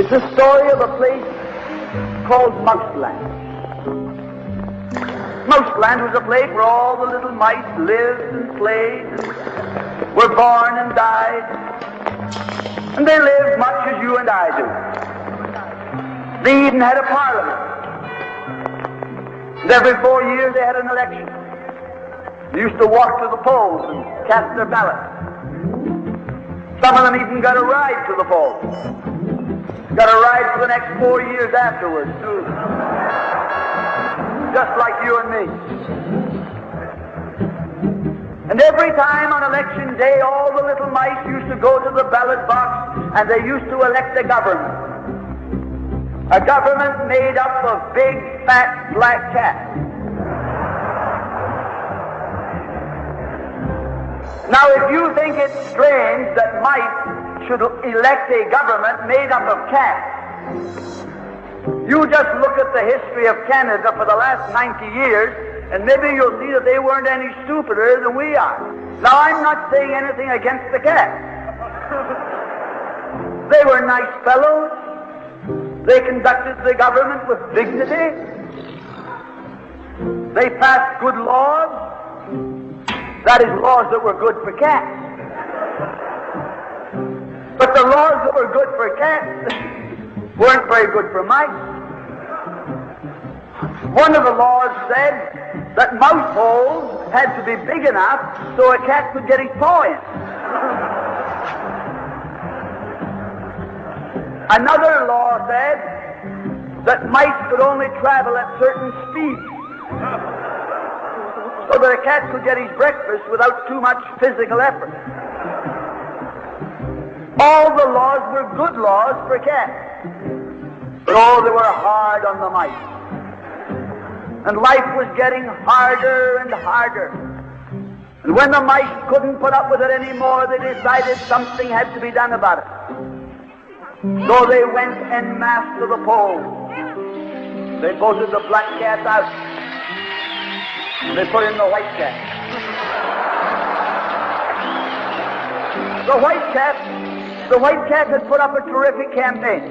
It's the story of a place called Mouseland. Mouseland was a place where all the little mice lived and played, and were born and died, and they lived much as you and I do. They even had a parliament. And every 4 years they had an election. They used to walk to the polls and cast their ballots. Some of them even got a ride to the polls. Got a ride for the next 4 years afterwards, too. Just like you and me. And every time on election day, all the little mice used to go to the ballot box and they used to elect a government. A government made up of big, fat, black cats. Now, if you think it's strange that mice should elect a government made up of cats, you just look at the history of Canada for the last 90 years, and maybe you'll see that they weren't any stupider than we are. Now, I'm not saying anything against the cats. They were nice fellows. They conducted the government with dignity. They passed good laws. That is, laws that were good for cats. But the laws that were good for cats weren't very good for mice. One of the laws said that mouse holes had to be big enough so a cat could get his paw in. Another law said that mice could only travel at certain speeds so that a cat could get his breakfast without too much physical effort. All the laws were good laws for cats, but oh, they were hard on the mice. And life was getting harder and harder. And when the mice couldn't put up with it anymore, they decided something had to be done about it. So they went en masse to the polls. They voted the black cats out. They put in the white cat. The white cat had put up a terrific campaign.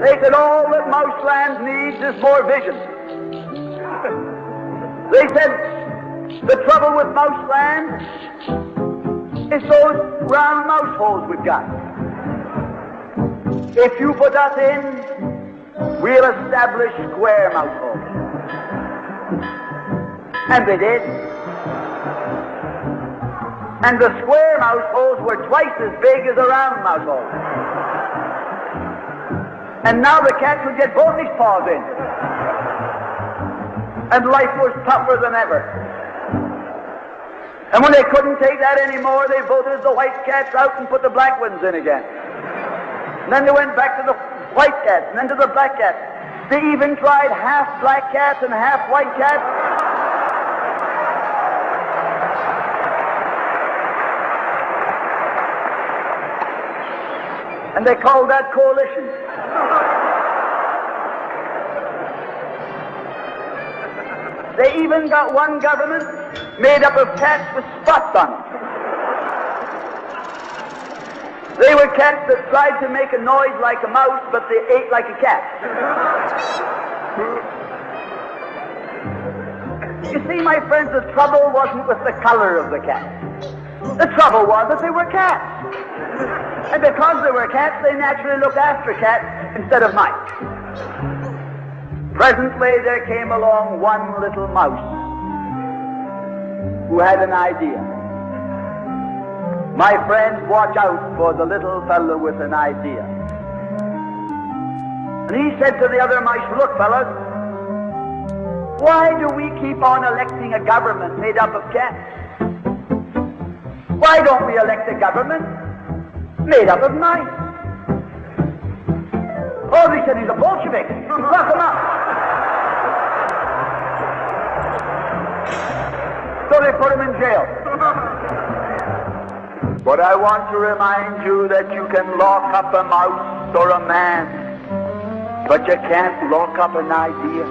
They said all that Mouseland needs is more vision. They said the trouble with Mouseland is those round mouse holes we've got. If you put us in, we'll establish square mouse holes. And they did. And the square mouse holes were twice as big as the round mouse holes. And now the cat could get both his paws in. And life was tougher than ever. And when they couldn't take that anymore, they voted the white cats out and put the black ones in again. And then they went back to the white cats and then to the black cats. They even tried half black cats and half white cats. And they called that coalition. They even got one government made up of cats with spots on it. They were cats that tried to make a noise like a mouse, but they ate like a cat. You see, my friends, the trouble wasn't with the color of the cat. The trouble was that they were cats. And because they were cats, they naturally looked after cats instead of mice. Presently, there came along one little mouse who had an idea. My friends, watch out for the little fellow with an idea. And he said to the other mice, look, fellas, why do we keep on electing a government made up of cats? Why don't we elect a government made up of mice? Oh, they said he's a Bolshevik. Lock him up. So they put him in jail. But I want to remind you that you can lock up a mouse or a man, but you can't lock up an idea.